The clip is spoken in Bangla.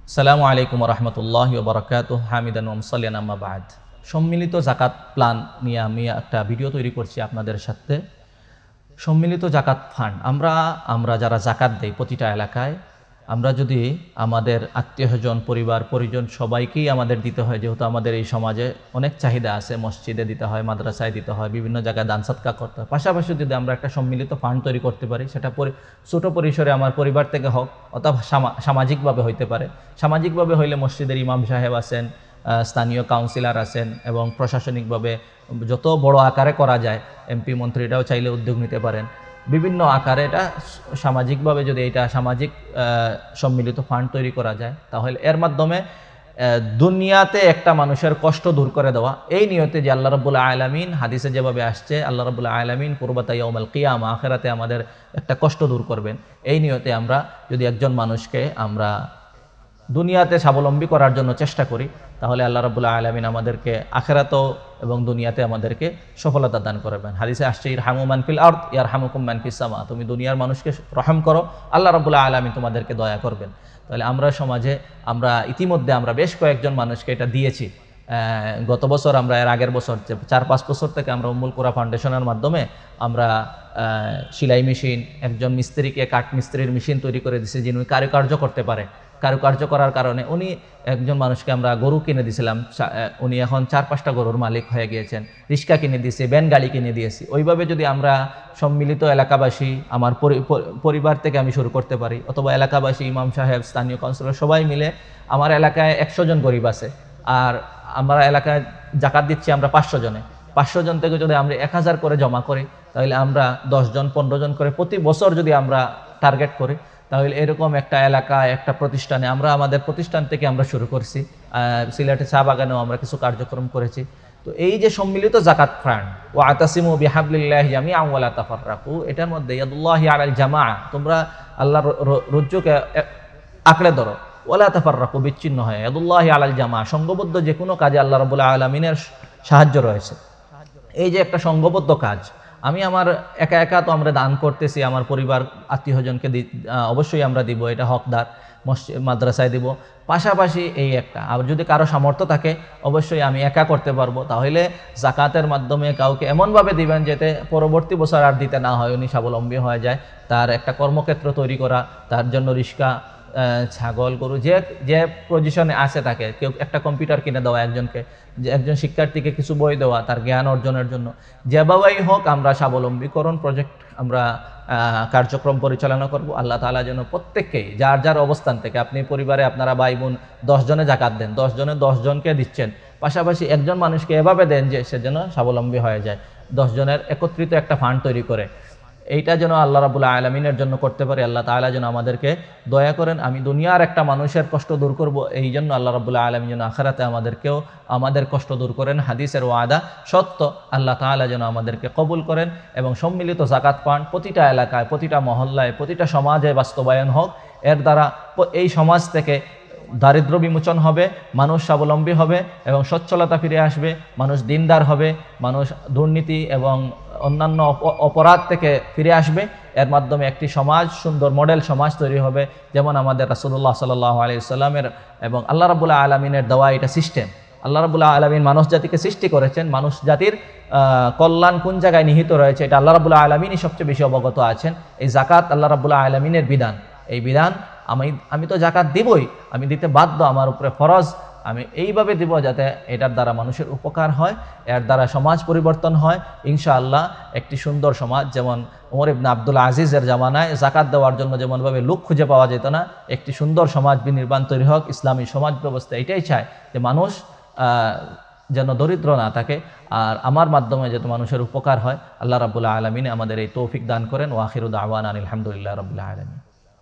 আসসালামু আলাইকুম ওয়া রাহমাতুল্লাহি ওয়া বারাকাতুহু হামিদান ওয়া মুসাল্লিয়ান আম্মা বা'দ। সম্মিলিত যাকাত প্ল্যান নিয়ে আমি একটা ভিডিও তৈরি করছি আপনাদের সাথে। সম্মিলিত যাকাত ফান্ড আমরা যারা যাকাত দেই প্রতিটা এলাকায়, আমরা যদি আমাদের আত্মীয়স্বজন, পরিবার পরিজন সবাইকেই আমাদের দিতে হয়, যেহেতু আমাদের এই সমাজে অনেক চাহিদা আছে, মসজিদে দিতে হয়, মাদ্রাসায় দিতে হয়, বিভিন্ন জায়গায় দান সদকা করতে হয়। পাশাপাশি যদি আমরা একটা সম্মিলিত ফান্ড তৈরি করতে পারি, সেটা ছোটো পরিসরে আমার পরিবার থেকে হোক অথবা সামাজিকভাবে হইতে পারে। সামাজিকভাবে হইলে মসজিদের ইমাম সাহেব আছেন, স্থানীয় কাউন্সিলর আছেন, এবং প্রশাসনিকভাবে যত বড় আকারে করা যায়, এমপি মন্ত্রীরাও চাইলে উদ্যোগ নিতে পারেন। বিভিন্ন আকারে এটা সামাজিকভাবে যদি এটা সামাজিক সম্মিলিত ফান্ড তৈরি করা যায়, তাহলে এর মাধ্যমে দুনিয়াতে একটা মানুষের কষ্ট দূর করে দেওয়া, এই নিয়তে যে আল্লাহ রাব্বুল আলামিন হাদিসে যেভাবে আসছে, আল্লাহ রাব্বুল আলামিন কুরবাতা ইয়াউমাল কিয়ামা, আখিরাতে আমাদের একটা কষ্ট দূর করবেন, এই নিয়তে আমরা যদি একজন মানুষকে আমরা দুনিয়াতে স্বাবলম্বী করার জন্য চেষ্টা করি, তাহলে আল্লাহ রাব্বুল আলামিন আমাদেরকে আখিরাতেও এবং দুনিয়াতে আমাদেরকে সফলতা দান করবেন। হাদিসে আসছে, ইরহামু মান ফিল আরদ ইয়ারহামুকুম মান ফিস সামা, তুমি দুনিয়ার মানুষকে রহম করো, আল্লাহ রাব্বুল আলামিন তোমাদেরকে দয়া করবেন। তাহলে আমরা সমাজে ইতিমধ্যে আমরা বেশ কয়েকজন মানুষকে এটা দিয়েছি। গত বছর আমরা এর আগের বছর 4-5 বছর থেকে আমরা উম্মুল কুরা ফাউন্ডেশনের মাধ্যমে আমরা সেলাই মেশিন, একজন মিস্ত্রিকে কাঠ মিস্ত্রির মেশিন তৈরি করে দিয়েছি, যিনি কারুকার্য করতে পারে। কারুকার্য করার কারণে উনি একজন মানুষকে আমরা গরু কিনে দিয়েছিলাম, উনি এখন 4-5টা গরুর মালিক হয়ে গিয়েছেন। রিক্সা কিনে দিয়েছি, ভ্যান গাড়ি কিনে দিয়েছি। ওইভাবে যদি আমরা সম্মিলিত এলাকাবাসী, আমার পরিবার থেকে আমি শুরু করতে পারি, অথবা এলাকাবাসী, ইমাম সাহেব, স্থানীয় কাউন্সিলর সবাই মিলে, আমার এলাকায় 100 জন গরিব আছে, আর আমরা এলাকায় জাকাত দিচ্ছি আমরা 500 জনে। 500 জন থেকে যদি আমরা 1000 করে জমা করি, তাহলে আমরা 10 জন 15 জন করে প্রতি বছর যদি আমরা টার্গেট করি, তাহলে এরকম একটা এলাকায় একটা প্রতিষ্ঠানে, আমরা আমাদের প্রতিষ্ঠান থেকে আমরা শুরু করছি, সিলেটে চা বাগানেও আমরা কিছু কার্যক্রম করেছি। তো এই যে সম্মিলিত যাকাত ফান্ড, ওয়াতাসিমু বিহাবলিল্লাহি জামিআন ওয়া লা তাফাররাকু, এটার মধ্যে ইয়াদুল্লাহি আলাল জামাআ, তোমরা আল্লাহর রজ্জুকে আঁকড়ে ধরো, ওয়া লা তাফাররাকু, বিচ্ছিন্ন হয়, ইয়াদুল্লাহি আলাল জামাআ, সংঘবদ্ধ যে কোনো কাজে আল্লাহ রাব্বুল আলামিনের সাহায্য রয়েছে। এই যে একটা সংঘবদ্ধ কাজ, আমি আমার একা একা তো আমরা দান করতেছি, আমার পরিবার আত্মীয়স্বজনকে অবশ্যই আমরা দিব, এটা হকদার, মসজিদ মাদ্রাসায় দিব। পাশাপাশি এই একটা, আর যদি কারো সামর্থ্য থাকে, অবশ্যই আমি একা করতে পারবো, তাহলে জাকাতের মাধ্যমে কাউকে এমনভাবে দিবেন যাতে পরবর্তী বছর আর দিতে না হয়, উনি স্বাবলম্বী হয়ে যায়। তার একটা কর্মক্ষেত্র তৈরি করা, তার জন্য রিক্সা, ছাগল, গরু, যে পজিশনে আছে তাকে, কেউ একটা কম্পিউটার কিনে দেওয়া, একজনকে, যে একজন শিক্ষার্থীকে কিছু বই দেওয়া তার জ্ঞান অর্জনের জন্য। যেভাবেই হোক আমরা স্বাবলম্বীকরণ প্রজেক্ট আমরা কার্যক্রম পরিচালনা করব। আল্লাহ তাআলা যেন প্রত্যেককেই যার যার অবস্থান থেকে, আপনি পরিবারে আপনারা ভাই বোন 10 জনে যাকাত দেন, 10 জনে 10 জনকে দিচ্ছেন, পাশাপাশি একজন মানুষকে এভাবে দেন যে সে যেন স্বাবলম্বী হয়ে যায়, 10 জনের একত্রিত একটা ফান্ড তৈরি করে। এইটা যেন আল্লাহ রাব্বুল আলামিনের জন্য করতে পারি। আল্লাহ তাআলা যেন আমাদেরকে দয়া করেন। আমি দুনিয়ার একটা মানুষের কষ্ট দূর করব, এই জন্য আল্লাহ রাব্বুল আলামিন যেন আখিরাতে আমাদের কষ্ট দূর করেন। হাদিসের ওয়াদা সত্য, আল্লাহ তাআলা যেন আমাদেরকে কবুল করেন, এবং সম্মিলিত যাকাত ফান্ড প্রতিটা এলাকায়, প্রতিটা মহল্লায়, প্রতিটা সমাজে বাস্তবায়ন হোক। এর দ্বারা এই সমাজ থেকে দারিদ্র্য বিমোচন হবে, মানুষ স্বাবলম্বী হবে এবং সচ্ছলতা ফিরে আসবে, মানুষ দিনদার হবে, মানুষ দুর্নীতি এবং অন্যান্য অপরাধ থেকে ফিরে আসবে। এর মাধ্যমে একটি সমাজ, সুন্দর মডেল সমাজ তৈরি হবে, যেমন আমাদের রাসূলুল্লাহ সাল্লাল্লাহু আলাইহি ওয়াসাল্লামের এবং আল্লাহ রাব্বুল আলামিনের দেওয়া এটা সিস্টেম। আল্লাহ রাব্বুল আলামিন মানুষ জাতিকে সৃষ্টি করেছেন, মানুষ জাতির কল্যাণ কোন জায়গায় নিহিত রয়েছে এটা আল্লাহ রাব্বুল আলামিনই সবচেয়ে বেশি অবগত আছেন। এই যাকাত আল্লাহ রাব্বুল আলামিনের বিধান, এই বিধান আমি তো যাকাত দিবই, আমি দিতে বাধ্য, আমার উপরে ফরজ, আমি এইভাবে দিব যাতে এটার দ্বারা মানুষের উপকার হয়, এর দ্বারা সমাজ পরিবর্তন হয় ইনশাআল্লাহ। একটি সুন্দর সমাজ, যেমন ওমর ইবনে আব্দুল আজিজের জামানায় যাকাত দেওয়ার জন্য যেমনভাবে লোক খুঁজে পাওয়া যেত না, একটি সুন্দর সমাজ বিনির্মাণ তৈরি হোক। ইসলামী সমাজ ব্যবস্থা এটাই চায় যে মানুষ যেন দরিদ্র না থাকে, আর আমার মাধ্যমে যাতে মানুষের উপকার হয়। আল্লাহ রাব্বুল আলামিন আমাদের এই তৌফিক দান করেন। ওয়া আখিরু দাওয়ানা আনিল হামদুলিল্লাহি রাব্বিল আলামিন।